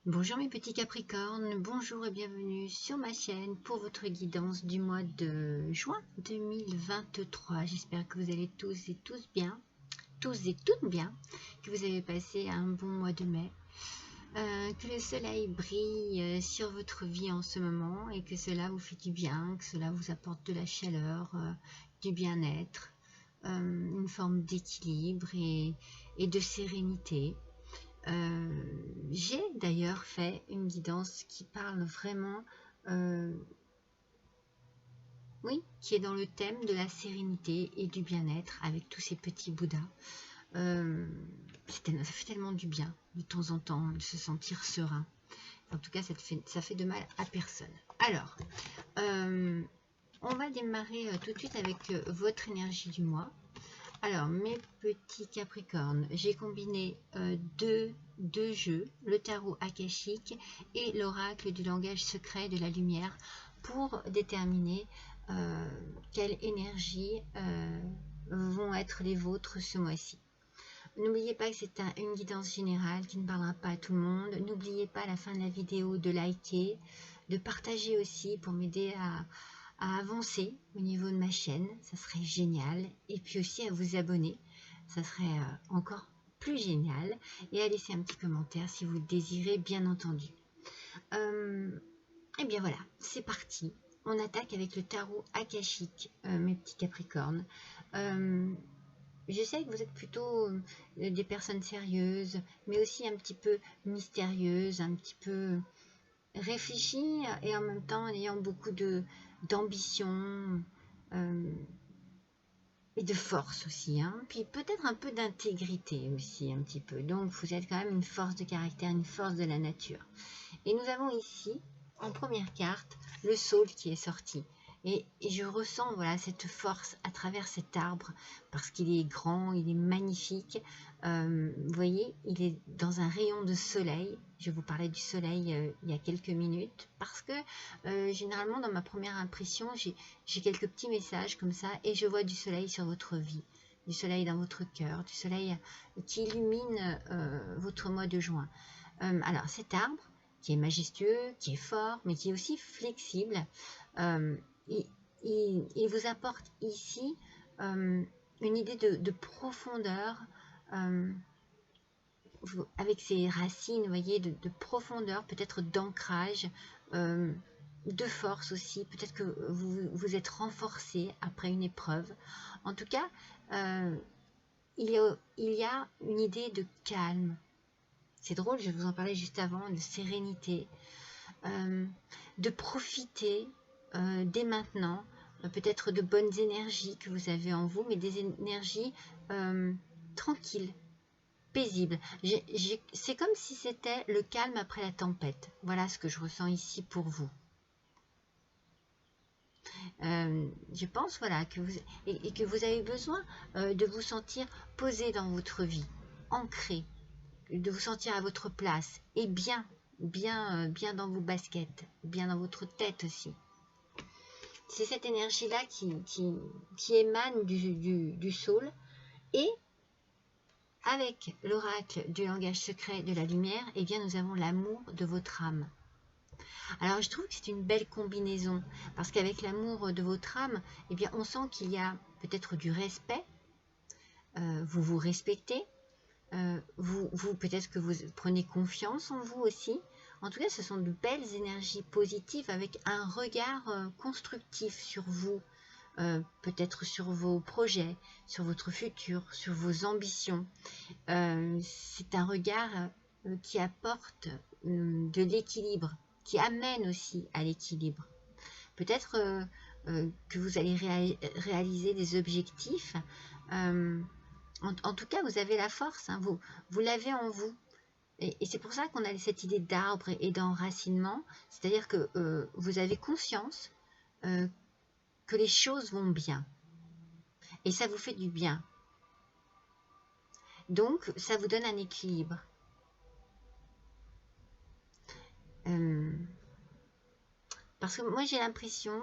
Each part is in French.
Bonjour mes petits Capricornes, bonjour et bienvenue sur ma chaîne pour votre guidance du mois de juin 2023. J'espère que vous allez tous et toutes bien, que vous avez passé un bon mois de mai, que le soleil brille sur votre vie en ce moment et que cela vous fait du bien, que cela vous apporte de la chaleur, du bien-être, une forme d'équilibre et de sérénité. J'ai d'ailleurs fait une guidance qui parle vraiment, oui, qui est dans le thème de la sérénité et du bien-être avec tous ces petits Bouddhas. Ça fait tellement du bien de temps en temps de se sentir serein. En tout cas, ça fait de mal à personne. Alors, on va démarrer tout de suite avec votre énergie du mois. Alors, mes petits Capricornes, j'ai combiné deux jeux, le tarot akashique et l'oracle du langage secret de la lumière, pour déterminer quelles énergies vont être les vôtres ce mois-ci. N'oubliez pas que c'est une guidance générale qui ne parlera pas à tout le monde. N'oubliez pas à la fin de la vidéo de liker, de partager aussi pour m'aider à avancer au niveau de ma chaîne, ça serait génial. Et puis aussi à vous abonner, ça serait encore plus génial. Et à laisser un petit commentaire si vous le désirez, bien entendu. Et bien voilà, c'est parti. On attaque avec le tarot akashique, mes petits Capricornes. Je sais que vous êtes plutôt des personnes sérieuses, mais aussi un petit peu mystérieuses, un petit peu réfléchies et en même temps en ayant beaucoup d'ambition et de force aussi, hein. Puis peut-être un peu d'intégrité aussi, un petit peu. Donc vous êtes quand même une force de caractère, une force de la nature. Et nous avons ici, en première carte, le saule qui est sorti. Et je ressens voilà, cette force à travers cet arbre, parce qu'il est grand, il est magnifique. Vous voyez, il est dans un rayon de soleil. Je vous parlais du soleil il y a quelques minutes, parce que généralement, dans ma première impression, j'ai quelques petits messages comme ça, et je vois du soleil sur votre vie, du soleil dans votre cœur, du soleil qui illumine votre mois de juin. Alors, cet arbre, qui est majestueux, qui est fort, mais qui est aussi flexible, il vous apporte ici une idée de profondeur, avec ses racines, vous voyez, de profondeur, peut-être d'ancrage, de force aussi, peut-être que vous êtes renforcé après une épreuve. En tout cas, il y a une idée de calme. C'est drôle, je vous en parlais juste avant, de sérénité, de profiter dès maintenant, peut-être de bonnes énergies que vous avez en vous, mais des énergies tranquilles, paisibles. C'est comme si c'était le calme après la tempête. Voilà ce que je ressens ici pour vous. Je pense voilà, que vous avez besoin de vous sentir posé dans votre vie, ancré, de vous sentir à votre place et bien dans vos baskets, bien dans votre tête aussi. C'est cette énergie-là qui émane du saule. Et avec l'oracle du langage secret de la lumière, eh bien, nous avons l'amour de votre âme. Alors, je trouve que c'est une belle combinaison, parce qu'avec l'amour de votre âme, eh bien, on sent qu'il y a peut-être du respect, vous vous respectez, vous peut-être que vous prenez confiance en vous aussi. En tout cas, ce sont de belles énergies positives avec un regard constructif sur vous, peut-être sur vos projets, sur votre futur, sur vos ambitions. C'est un regard qui apporte de l'équilibre, qui amène aussi à l'équilibre. Peut-être que vous allez réaliser des objectifs. En tout cas, vous avez la force, hein, vous l'avez en vous. Et c'est pour ça qu'on a cette idée d'arbre et d'enracinement, c'est-à-dire que vous avez conscience que les choses vont bien. Et ça vous fait du bien. Donc, ça vous donne un équilibre. Parce que moi, j'ai l'impression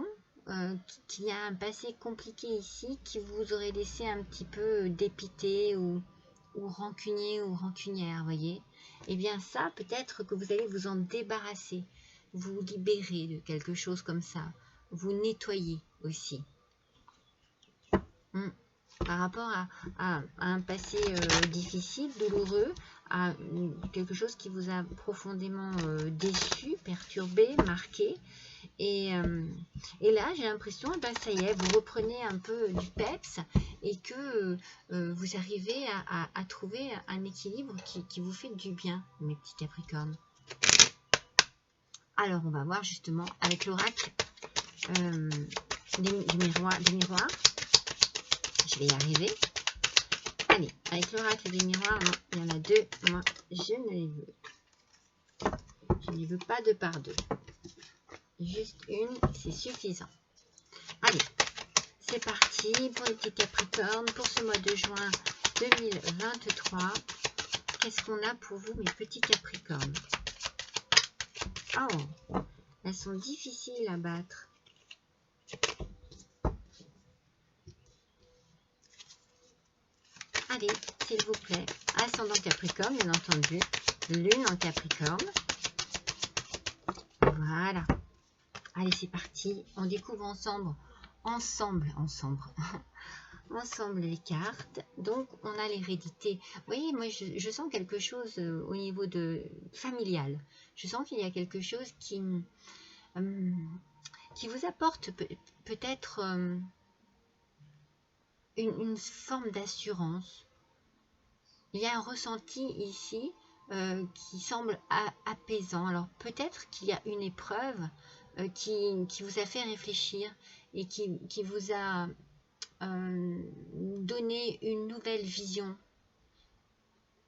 qu'il y a un passé compliqué ici qui vous aurait laissé un petit peu dépité ou rancunier ou rancunière, vous voyez. eh bien ça, peut-être que vous allez vous en débarrasser, vous libérer de quelque chose comme ça, vous nettoyer aussi. Par rapport à un passé difficile, douloureux, à quelque chose qui vous a profondément déçu, perturbé, marqué. Et là, j'ai l'impression, ben, ça y est, vous reprenez un peu du peps et que vous arrivez à trouver un équilibre qui vous fait du bien, mes petits Capricornes. Alors, on va voir justement avec l'oracle des miroirs. Je vais y arriver. Allez, avec l'oracle des miroirs, non, il y en a deux. Moi, je ne les veux. Je ne les veux pas deux par deux. Juste une, c'est suffisant. Allez, c'est parti pour les petits Capricornes. Pour ce mois de juin 2023, qu'est-ce qu'on a pour vous, mes petits Capricornes? Oh, elles sont difficiles à battre. Allez, s'il vous plaît. Ascendant Capricorne, bien entendu. Lune en Capricorne. Voilà. Allez, c'est parti. On découvre ensemble les cartes. Donc, on a l'hérédité. Vous voyez, moi, je sens quelque chose au niveau de familial. Je sens qu'il y a quelque chose qui vous apporte peut-être une forme d'assurance. Il y a un ressenti ici qui semble apaisant. Alors peut-être qu'il y a une épreuve qui vous a fait réfléchir et qui vous a donné une nouvelle vision,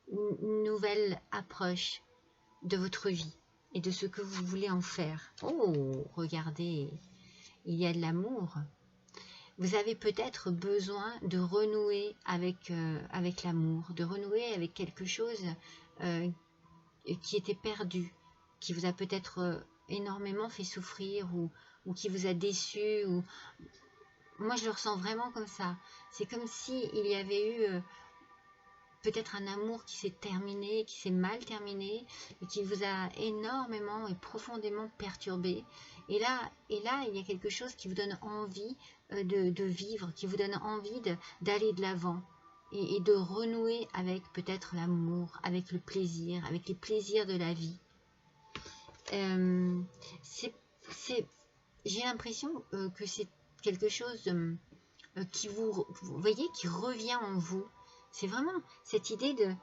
une nouvelle approche de votre vie et de ce que vous voulez en faire. Oh, regardez, il y a de l'amour. Vous avez peut-être besoin de renouer avec l'amour, de renouer avec quelque chose qui était perdu, qui vous a peut-être énormément fait souffrir ou qui vous a déçu. Moi, je le ressens vraiment comme ça. C'est comme s'il y avait eu peut-être un amour qui s'est terminé, qui s'est mal terminé et qui vous a énormément et profondément perturbé. Et là, il y a quelque chose qui vous donne envie de vivre, qui vous donne envie d'aller de l'avant et de renouer avec peut-être l'amour, avec le plaisir, avec les plaisirs de la vie. J'ai l'impression que c'est quelque chose qui vous voyez, qui revient en vous. C'est vraiment cette idée de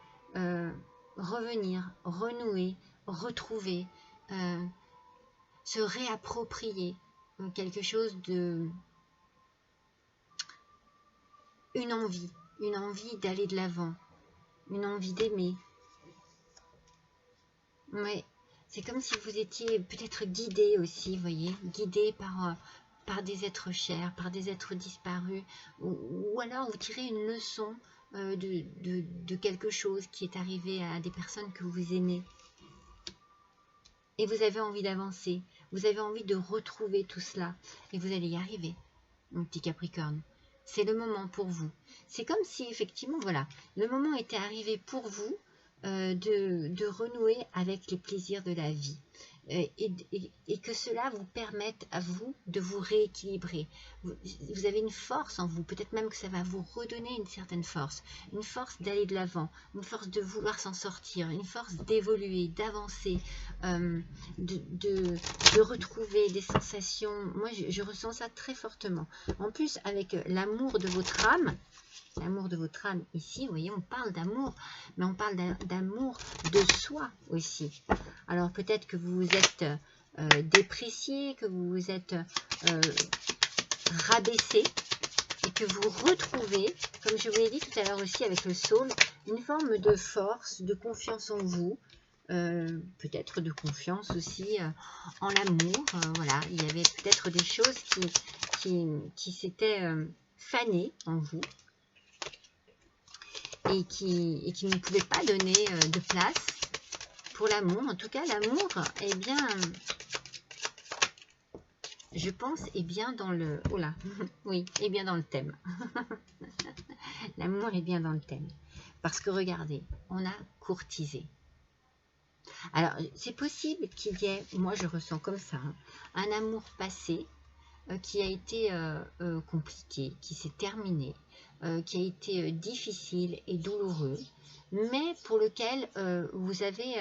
revenir, renouer, retrouver, se réapproprier quelque chose de... une envie d'aller de l'avant, une envie d'aimer. Ouais, c'est comme si vous étiez peut-être guidé aussi, vous voyez, guidé par des êtres chers, par des êtres disparus, ou alors vous tirez une leçon de quelque chose qui est arrivé à des personnes que vous aimez. Et vous avez envie d'avancer, vous avez envie de retrouver tout cela, et vous allez y arriver, mon petit Capricorne. C'est le moment pour vous. C'est comme si, effectivement, voilà, le moment était arrivé pour vous de renouer avec les plaisirs de la vie. Et que cela vous permette à vous de vous rééquilibrer. Vous avez une force en vous, peut-être même que ça va vous redonner une certaine force, une force d'aller de l'avant, une force de vouloir s'en sortir, une force d'évoluer, d'avancer, de retrouver des sensations. Moi, je ressens ça très fortement. En plus, avec l'amour de votre âme, ici, vous voyez, on parle d'amour, mais on parle d'amour de soi aussi. Alors peut-être que vous vous êtes déprécié, que vous vous êtes rabaissé, et que vous retrouvez, comme je vous l'ai dit tout à l'heure aussi avec le saule, une forme de force, de confiance en vous, peut-être de confiance aussi en l'amour. Voilà, il y avait peut-être des choses qui s'étaient fanées en vous. Et qui ne pouvait pas donner de place pour l'amour. En tout cas, l'amour, eh bien, je pense, est bien dans le... Oh là, oui, est bien dans le thème. L'amour est bien dans le thème. Parce que regardez, on a courtisé. Alors, c'est possible qu'il y ait, moi je ressens comme ça, hein, un amour passé qui a été compliqué, qui s'est terminé, qui a été difficile et douloureux, mais pour lequel vous avez,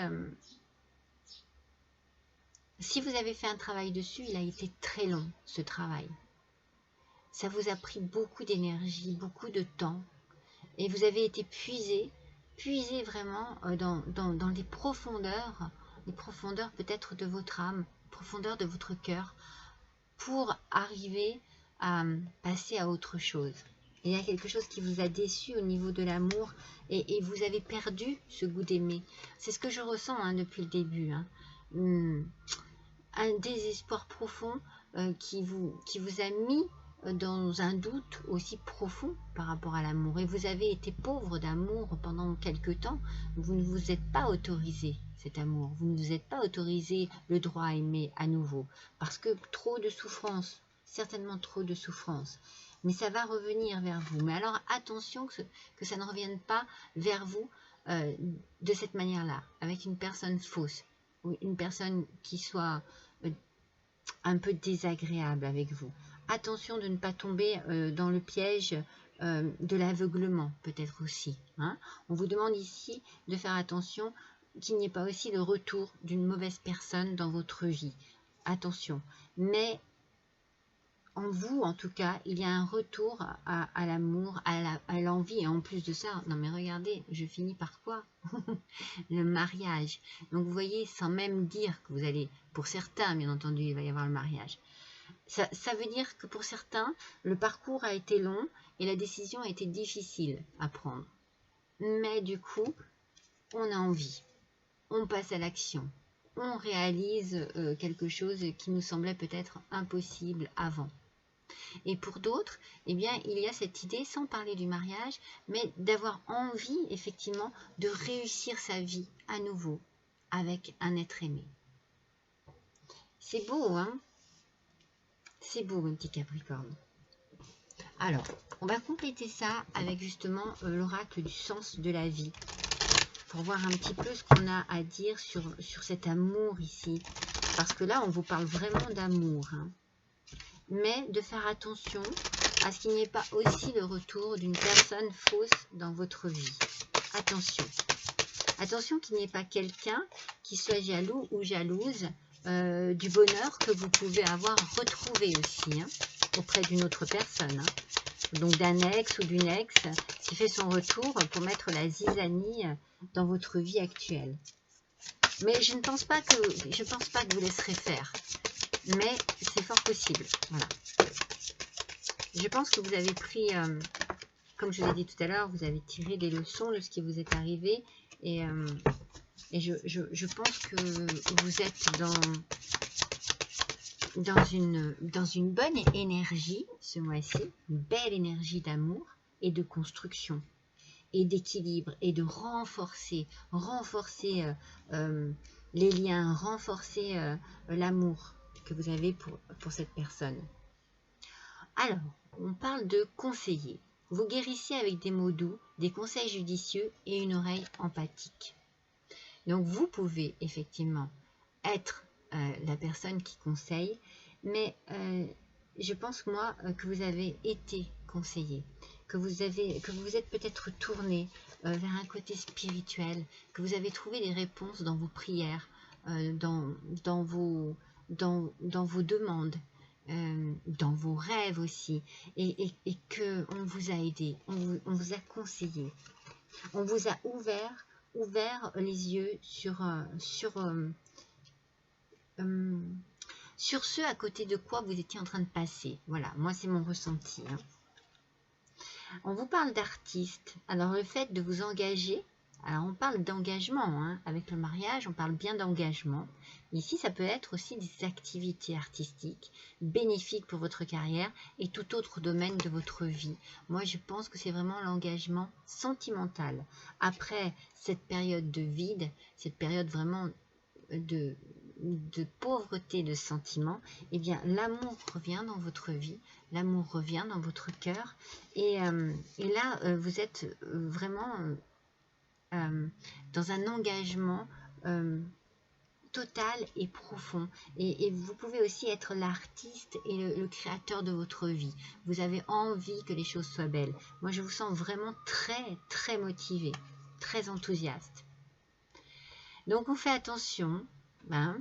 si vous avez fait un travail dessus, il a été très long, ce travail. Ça vous a pris beaucoup d'énergie, beaucoup de temps, et vous avez été puisé vraiment dans les profondeurs peut-être de votre âme, les profondeurs de votre cœur, pour arriver à passer à autre chose. Il y a quelque chose qui vous a déçu au niveau de l'amour et vous avez perdu ce goût d'aimer. C'est ce que je ressens hein, depuis le début. Hein. Un désespoir profond qui vous a mis dans un doute aussi profond par rapport à l'amour. Et vous avez été pauvre d'amour pendant quelque temps. Vous ne vous êtes pas autorisé cet amour. Vous ne vous êtes pas autorisé le droit à aimer à nouveau. Parce que trop de souffrance, certainement trop de souffrance. Mais ça va revenir vers vous. Mais alors attention que ça ne revienne pas vers vous de cette manière-là, avec une personne fausse, ou une personne qui soit un peu désagréable avec vous. Attention de ne pas tomber dans le piège de l'aveuglement, peut-être aussi. Hein. On vous demande ici de faire attention qu'il n'y ait pas aussi le retour d'une mauvaise personne dans votre vie. Attention. Mais en vous, en tout cas, il y a un retour à l'amour, à l'envie. Et en plus de ça, non mais regardez, je finis par quoi? Le mariage. Donc vous voyez, sans même dire que vous allez, pour certains, bien entendu, il va y avoir le mariage. Ça veut dire que pour certains, le parcours a été long et la décision a été difficile à prendre. Mais du coup, on a envie. On passe à l'action. On réalise quelque chose qui nous semblait peut-être impossible avant. Et pour d'autres, eh bien, il y a cette idée, sans parler du mariage, mais d'avoir envie, effectivement, de réussir sa vie à nouveau avec un être aimé. C'est beau, hein? C'est beau, mon petit Capricorne. Alors, on va compléter ça avec justement l'oracle du sens de la vie, pour voir un petit peu ce qu'on a à dire sur cet amour ici. Parce que là, on vous parle vraiment d'amour, hein. Mais de faire attention à ce qu'il n'y ait pas aussi le retour d'une personne fausse dans votre vie. Attention. Attention qu'il n'y ait pas quelqu'un qui soit jaloux ou jalouse du bonheur que vous pouvez avoir retrouvé aussi hein, auprès d'une autre personne. Hein. Donc d'un ex ou d'une ex qui fait son retour pour mettre la zizanie dans votre vie actuelle. Mais je ne pense pas que vous laisserez faire. Mais c'est fort possible. Voilà. Je pense que vous avez pris, comme je vous ai dit tout à l'heure, vous avez tiré des leçons de ce qui vous est arrivé. Et je pense que vous êtes dans une bonne énergie ce mois-ci. Une belle énergie d'amour et de construction. Et d'équilibre. Et de renforcer les liens, renforcer l'amour que vous avez pour cette personne. Alors, on parle de conseiller. Vous guérissez avec des mots doux, des conseils judicieux et une oreille empathique. Donc, vous pouvez effectivement être la personne qui conseille, mais je pense, moi, que vous avez été conseillé, que vous vous êtes peut-être tourné vers un côté spirituel, que vous avez trouvé des réponses dans vos prières, dans vos demandes, dans vos rêves aussi, et qu'on vous a aidé, on vous a conseillé, on vous a ouvert les yeux sur ce à côté de quoi vous étiez en train de passer. Voilà, moi c'est mon ressenti. Hein. On vous parle d'artiste. Alors le fait de vous engager, alors on parle d'engagement, hein. Avec le mariage, on parle bien d'engagement. Ici, ça peut être aussi des activités artistiques bénéfiques pour votre carrière et tout autre domaine de votre vie. Moi, je pense que c'est vraiment l'engagement sentimental. Après cette période de vide, cette période vraiment de pauvreté de sentiments, eh bien l'amour revient dans votre vie, l'amour revient dans votre cœur, et là vous êtes vraiment dans un engagement total et profond. Et vous pouvez aussi être l'artiste et le créateur de votre vie. Vous avez envie que les choses soient belles. Moi, je vous sens vraiment très, très motivé, très enthousiaste. Donc, on fait attention. Hein,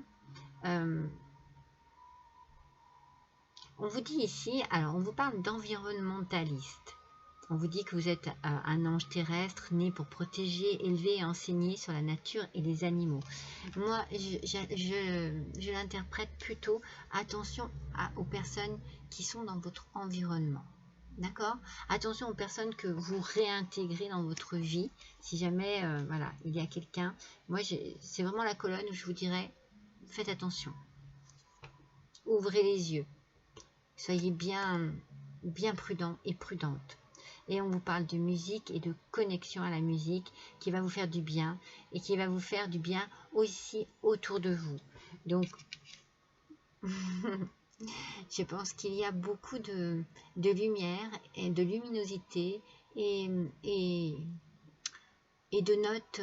on vous dit ici, alors on vous parle d'environnementaliste. On vous dit que vous êtes un ange terrestre né pour protéger, élever et enseigner sur la nature et les animaux. Moi, je l'interprète plutôt, attention aux personnes qui sont dans votre environnement. D'accord? Attention aux personnes que vous réintégrez dans votre vie. Si jamais voilà, il y a quelqu'un. Moi, c'est vraiment la colonne où je vous dirais, faites attention. Ouvrez les yeux. Soyez bien prudent et prudente. Et on vous parle de musique et de connexion à la musique qui va vous faire du bien et qui va vous faire du bien aussi autour de vous. Donc, je pense qu'il y a beaucoup de lumière et de luminosité et de notes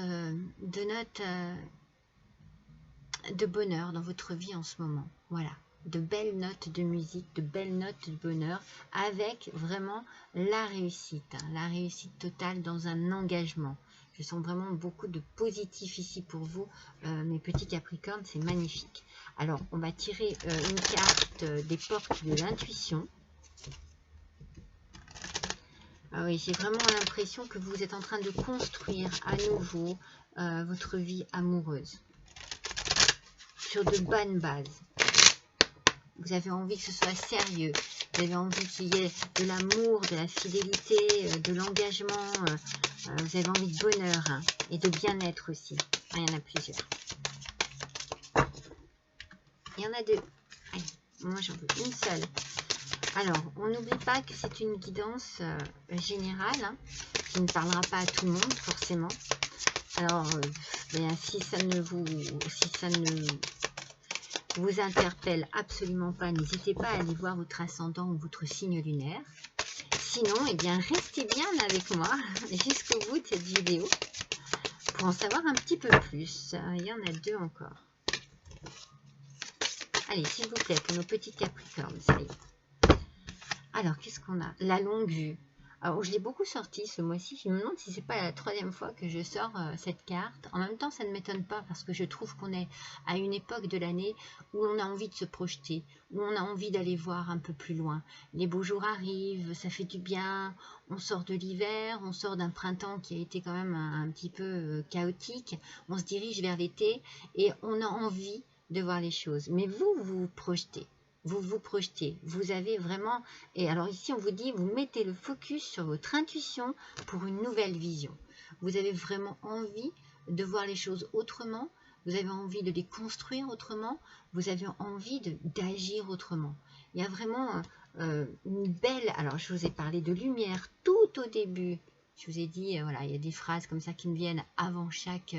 de bonheur dans votre vie en ce moment. Voilà. De belles notes de musique, de belles notes de bonheur, avec vraiment la réussite totale dans un engagement. Je sens vraiment beaucoup de positif ici pour vous, mes petits Capricornes, c'est magnifique. Alors, on va tirer une carte des portes de l'intuition. Ah oui, j'ai vraiment l'impression que vous êtes en train de construire à nouveau votre vie amoureuse sur de bonnes bases. Vous avez envie que ce soit sérieux, vous avez envie qu'il y ait de l'amour, de la fidélité, de l'engagement, vous avez envie de bonheur hein, et de bien-être aussi. Ah, il y en a plusieurs. Il y en a deux. Allez, moi j'en veux une seule. Alors, on n'oublie pas que c'est une guidance générale, hein, qui ne parlera pas à tout le monde forcément. Alors, si ça ne vous interpelle absolument pas, n'hésitez pas à aller voir votre ascendant ou votre signe lunaire. Sinon, eh bien, restez bien avec moi jusqu'au bout de cette vidéo pour en savoir un petit peu plus. Il y en a deux encore. Allez, s'il vous plaît, pour nos petits Capricornes, ça y est. Alors, qu'est-ce qu'on a? La longue vue. Alors, je l'ai beaucoup sorti ce mois-ci. Je me demande si c'est pas la troisième fois que je sors cette carte. En même temps, ça ne m'étonne pas parce que je trouve qu'on est à une époque de l'année où on a envie de se projeter, où on a envie d'aller voir un peu plus loin. Les beaux jours arrivent, ça fait du bien. On sort de l'hiver, on sort d'un printemps qui a été quand même un petit peu chaotique. On se dirige vers l'été et on a envie de voir les choses. Mais vous vous projetez. Vous vous projetez, vous avez vraiment, et alors ici on vous dit, vous mettez le focus sur votre intuition pour une nouvelle vision. Vous avez vraiment envie de voir les choses autrement, vous avez envie de les construire autrement, vous avez envie d'agir autrement. Il y a vraiment une belle, alors je vous ai parlé de lumière tout au début. Je vous ai dit, voilà, il y a des phrases comme ça qui me viennent avant chaque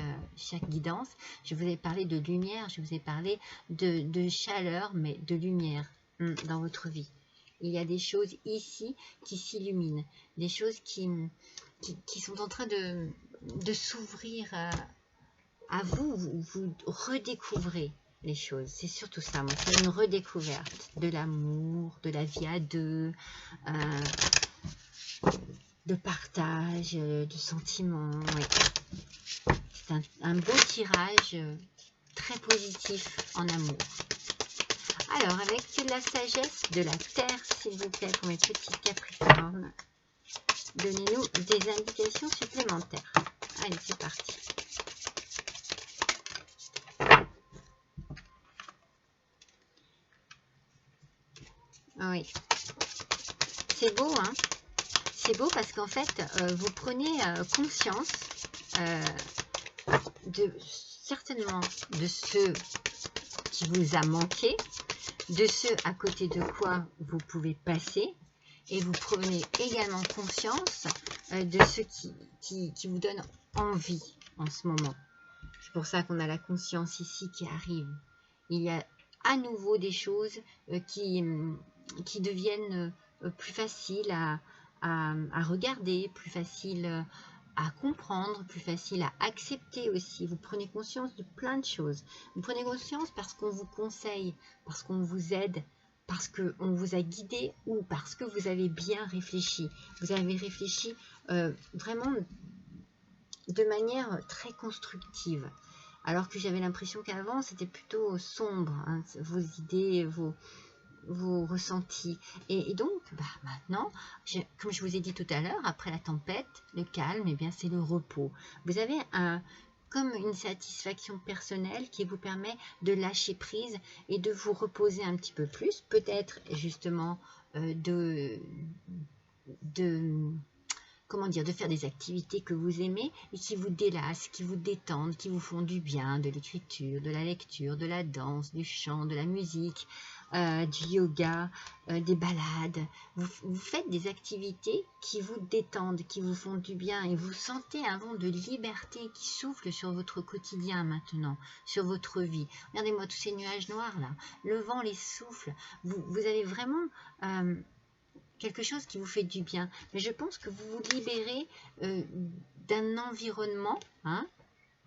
guidance. Je vous ai parlé de lumière, je vous ai parlé de chaleur, mais de lumière dans votre vie. Il y a des choses ici qui s'illuminent, des choses qui sont en train de s'ouvrir à vous. Vous redécouvrez les choses. C'est surtout ça, moi, c'est une redécouverte de l'amour, de la vie à deux, de partage, de sentiments. Oui. C'est un beau tirage très positif en amour. Alors, avec la sagesse de la Terre, s'il vous plaît, pour mes petits Capricornes, donnez-nous des indications supplémentaires. Allez, c'est parti. Oui. C'est beau, hein? C'est beau parce qu'en fait, vous prenez conscience certainement de ce qui vous a manqué, de ce à côté de quoi vous pouvez passer, et vous prenez également conscience de ce qui vous donne envie en ce moment. C'est pour ça qu'on a la conscience ici qui arrive. Il y a à nouveau des choses qui deviennent plus faciles à regarder, plus faciles à comprendre, plus facile à accepter aussi. Vous prenez conscience de plein de choses. Vous prenez conscience parce qu'on vous conseille, parce qu'on vous aide, parce qu'on vous a guidé ou parce que vous avez bien réfléchi. Vous avez réfléchi vraiment de manière très constructive. Alors que j'avais l'impression qu'avant, c'était plutôt sombre, hein, vos idées, vos ressentis. Et donc, maintenant, comme je vous ai dit tout à l'heure, après la tempête, le calme, eh bien c'est le repos. Vous avez comme une satisfaction personnelle qui vous permet de lâcher prise et de vous reposer un petit peu plus, peut-être justement comment dire, de faire des activités que vous aimez et qui vous délassent, qui vous détendent, qui vous font du bien, de l'écriture, de la lecture, de la danse, du chant, de la musique, du yoga, des balades. Vous faites des activités qui vous détendent, qui vous font du bien et vous sentez un vent de liberté qui souffle sur votre quotidien maintenant, sur votre vie. Regardez-moi tous ces nuages noirs là, le vent les souffle. Vous avez vraiment quelque chose qui vous fait du bien. Mais je pense que vous vous libérez d'un environnement, hein,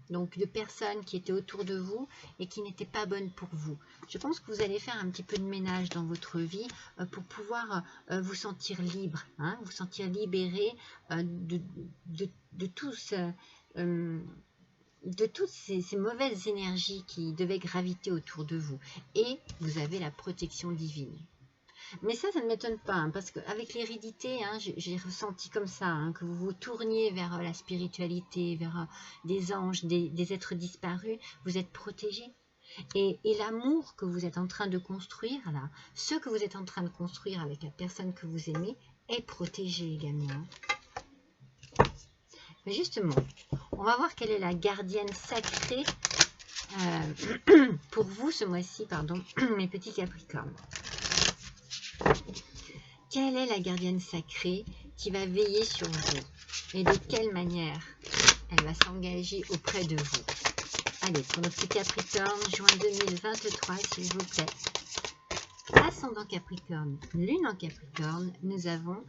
donc de personnes qui étaient autour de vous et qui n'étaient pas bonnes pour vous. Je pense que vous allez faire un petit peu de ménage dans votre vie pour pouvoir vous sentir libre, hein, vous sentir libéré de toutes ces mauvaises énergies qui devaient graviter autour de vous. Et vous avez la protection divine. Mais ça ne m'étonne pas, hein, parce qu'avec l'hérédité, hein, j'ai ressenti comme ça, hein, que vous vous tourniez vers la spiritualité, vers des anges, des êtres disparus, vous êtes protégés. Et l'amour que vous êtes en train de construire, là, ce que vous êtes en train de construire avec la personne que vous aimez, est protégé également. Mais justement, on va voir quelle est la gardienne sacrée pour vous ce mois-ci, pardon, mes petits Capricornes. Quelle est la gardienne sacrée qui va veiller sur vous? Et de quelle manière elle va s'engager auprès de vous? Allez, pour nos petits Capricornes, juin 2023, s'il vous plaît. Ascendant Capricorne, lune en Capricorne, nous avons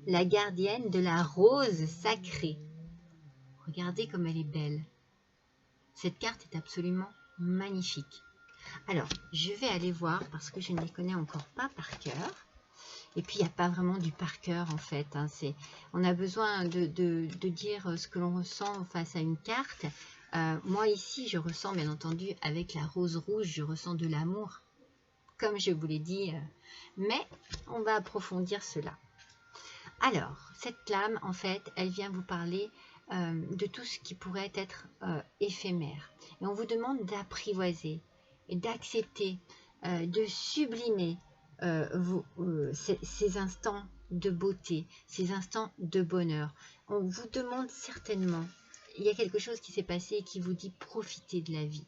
la gardienne de la rose sacrée. Regardez comme elle est belle. Cette carte est absolument magnifique. Alors, je vais aller voir parce que je ne les connais encore pas par cœur. Et puis, il n'y a pas vraiment du par cœur, en fait. Hein. On a besoin de dire ce que l'on ressent face à une carte. Moi, ici, je ressens, bien entendu, avec la rose rouge, je ressens de l'amour, comme je vous l'ai dit. Mais on va approfondir cela. Alors, cette lame, en fait, elle vient vous parler de tout ce qui pourrait être éphémère. Et on vous demande d'apprivoiser et d'accepter, de sublimer ces instants de beauté, ces instants de bonheur. On vous demande certainement, il y a quelque chose qui s'est passé qui vous dit profitez de la vie.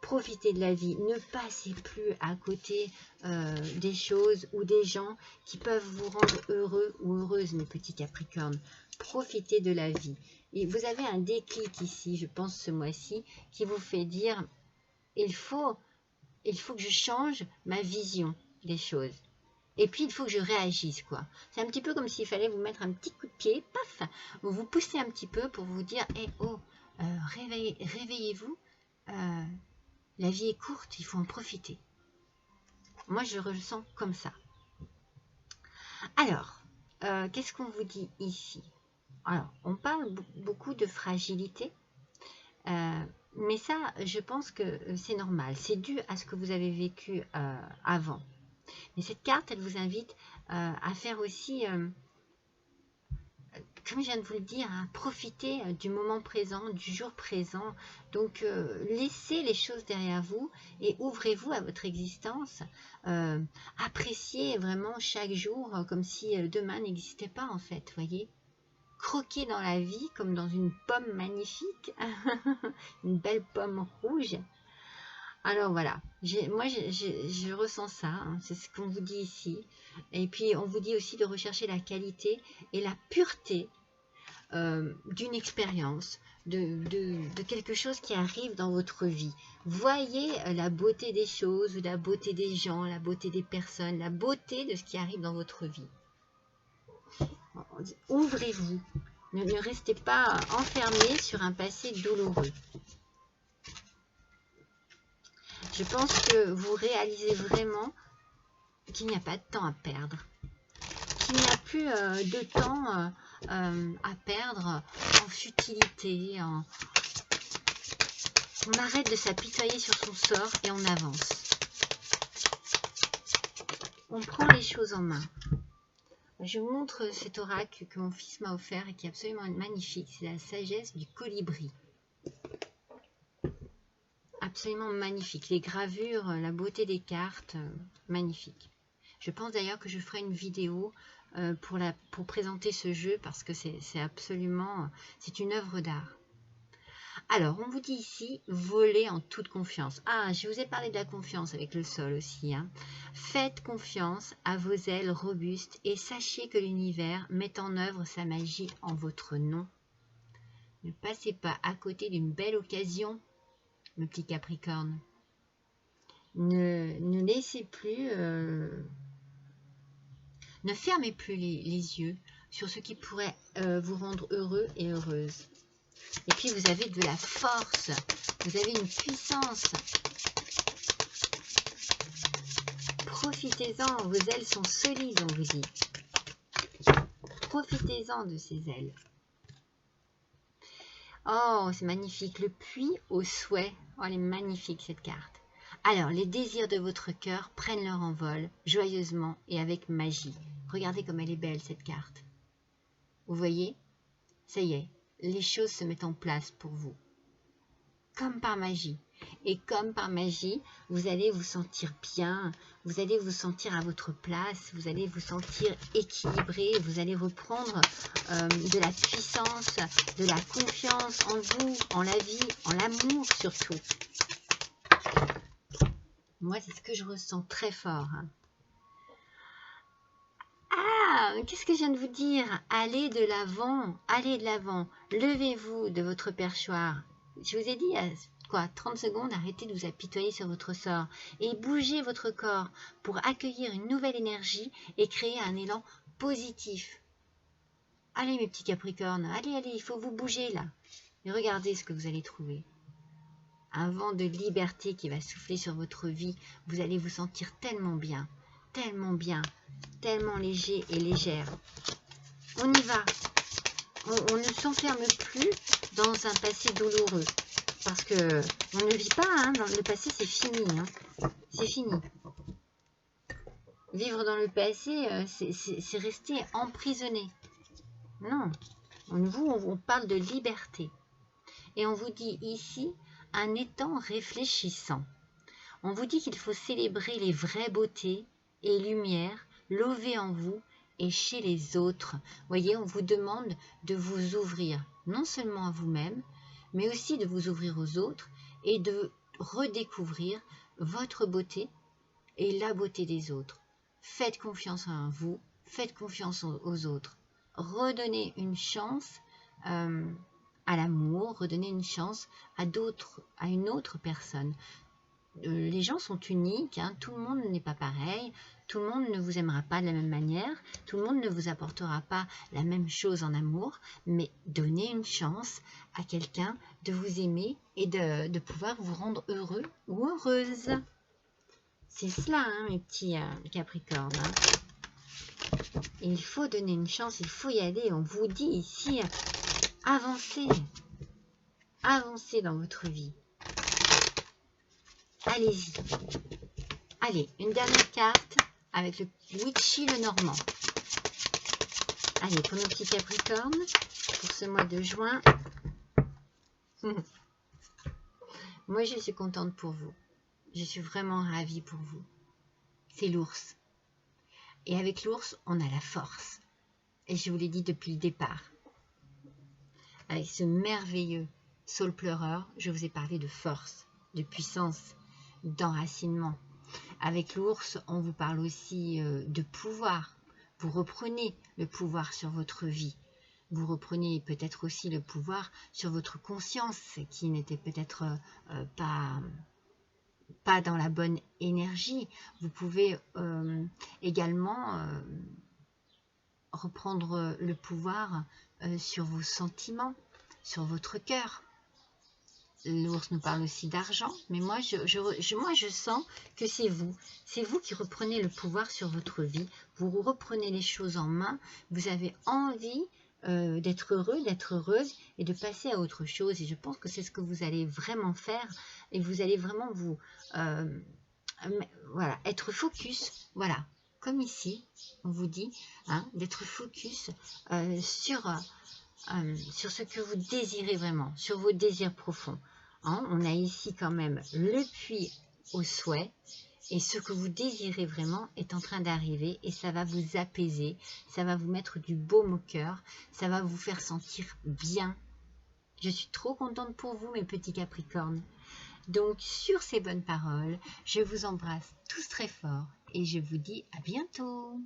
Profitez de la vie, ne passez plus à côté des choses ou des gens qui peuvent vous rendre heureux ou heureuse, mes petits Capricornes. Profitez de la vie. Et vous avez un déclic ici, je pense ce mois-ci, qui vous fait dire, il faut que je change ma vision des choses. Et puis, il faut que je réagisse, quoi. C'est un petit peu comme s'il fallait vous mettre un petit coup de pied, paf, vous poussez un petit peu pour vous dire, hey, oh, réveillez-vous, la vie est courte, il faut en profiter. Moi, je le ressens comme ça. Alors, qu'est-ce qu'on vous dit ici? Alors, on parle beaucoup de fragilité, mais ça, je pense que c'est normal. C'est dû à ce que vous avez vécu avant. Mais cette carte, elle vous invite à faire aussi, comme je viens de vous le dire, à profiter du moment présent, du jour présent. Donc, laissez les choses derrière vous et ouvrez-vous à votre existence. Appréciez vraiment chaque jour comme si demain n'existait pas, en fait, voyez. Croquez dans la vie comme dans une pomme magnifique, une belle pomme rouge. Alors voilà, moi je ressens ça, hein, c'est ce qu'on vous dit ici. Et puis on vous dit aussi de rechercher la qualité et la pureté d'une expérience, de quelque chose qui arrive dans votre vie. Voyez la beauté des choses, la beauté des gens, la beauté des personnes, la beauté de ce qui arrive dans votre vie. Ouvrez-vous, Ne restez pas enfermé sur un passé douloureux. Je pense que vous réalisez vraiment qu'il n'y a pas de temps à perdre. Qu'il n'y a plus de temps à perdre en futilité. On arrête de s'apitoyer sur son sort et on avance. On prend les choses en main. Je vous montre cet oracle que mon fils m'a offert et qui est absolument magnifique. C'est la sagesse du colibri. Absolument magnifique. Les gravures, la beauté des cartes, magnifique. Je pense d'ailleurs que je ferai une vidéo pour présenter ce jeu parce que c'est absolument, c'est une œuvre d'art. Alors, on vous dit ici, voler en toute confiance. Ah, je vous ai parlé de la confiance avec le sol aussi. Hein. Faites confiance à vos ailes robustes et sachez que l'univers met en œuvre sa magie en votre nom. Ne passez pas à côté d'une belle occasion, mes petits Capricornes. Ne laissez plus, ne fermez plus les yeux sur ce qui pourrait vous rendre heureux et heureuse. Et puis vous avez de la force, vous avez une puissance. Profitez-en, vos ailes sont solides, on vous dit. Profitez-en de ces ailes. Oh, c'est magnifique, le puits au souhait. Oh, elle est magnifique cette carte. Alors, les désirs de votre cœur prennent leur envol, joyeusement et avec magie. Regardez comme elle est belle cette carte. Vous voyez? Ça y est. Les choses se mettent en place pour vous, comme par magie. Et comme par magie, vous allez vous sentir bien, vous allez vous sentir à votre place, vous allez vous sentir équilibré, vous allez reprendre de la puissance, de la confiance en vous, en la vie, en l'amour surtout. Moi, c'est ce que je ressens très fort. Hein. Ah, qu'est-ce que je viens de vous dire? Allez de l'avant, allez de l'avant. Levez-vous de votre perchoir. Je vous ai dit, quoi, 30 secondes, arrêtez de vous apitoyer sur votre sort. Et bougez votre corps pour accueillir une nouvelle énergie et créer un élan positif. Allez mes petits Capricornes, allez, allez, il faut vous bouger là. Et regardez ce que vous allez trouver. Un vent de liberté qui va souffler sur votre vie. Vous allez vous sentir tellement bien, tellement léger et légère. On y va. On ne s'enferme plus dans un passé douloureux. Parce que on ne vit pas, hein, dans le passé c'est fini. Hein. C'est fini. Vivre dans le passé, c'est rester emprisonné. Non. On parle de liberté. Et on vous dit ici un étang réfléchissant. On vous dit qu'il faut célébrer les vraies beautés et lumières levées en vous et chez les autres. Voyez, on vous demande de vous ouvrir, non seulement à vous-même, mais aussi de vous ouvrir aux autres et de redécouvrir votre beauté et la beauté des autres. Faites confiance en vous, faites confiance aux autres. Redonnez une chance à l'amour, redonnez une chance à une autre personne. Les gens sont uniques, hein, tout le monde n'est pas pareil, tout le monde ne vous aimera pas de la même manière, tout le monde ne vous apportera pas la même chose en amour, mais donnez une chance à quelqu'un de vous aimer et de pouvoir vous rendre heureux ou heureuse. C'est cela, hein, mes petits Capricornes. Hein. Il faut donner une chance, il faut y aller. On vous dit ici, avancez. Avancez dans votre vie. Allez-y. Allez, une dernière carte avec le Witchy le Normand. Allez, pour nos petits Capricornes, pour ce mois de juin. Moi, je suis contente pour vous. Je suis vraiment ravie pour vous. C'est l'ours. Et avec l'ours, on a la force. Et je vous l'ai dit depuis le départ. Avec ce merveilleux saule pleureur, je vous ai parlé de force, de puissance, d'enracinement. Avec l'ours, on vous parle aussi de pouvoir. Vous reprenez le pouvoir sur votre vie. Vous reprenez peut-être aussi le pouvoir sur votre conscience qui n'était peut-être pas dans la bonne énergie. Vous pouvez également reprendre le pouvoir sur vos sentiments, sur votre cœur. L'ours nous parle aussi d'argent, mais moi je sens que c'est vous qui reprenez le pouvoir sur votre vie, vous reprenez les choses en main, vous avez envie d'être heureux, d'être heureuse et de passer à autre chose, et je pense que c'est ce que vous allez vraiment faire, et vous allez vraiment vous voilà, être focus, voilà, comme ici on vous dit, hein, d'être focus sur ce que vous désirez vraiment, sur vos désirs profonds. Hein, on a ici quand même le puits au souhait, et ce que vous désirez vraiment est en train d'arriver, et ça va vous apaiser, ça va vous mettre du baume au cœur, ça va vous faire sentir bien. Je suis trop contente pour vous, mes petits Capricornes. Donc, sur ces bonnes paroles, je vous embrasse tous très fort, et je vous dis à bientôt.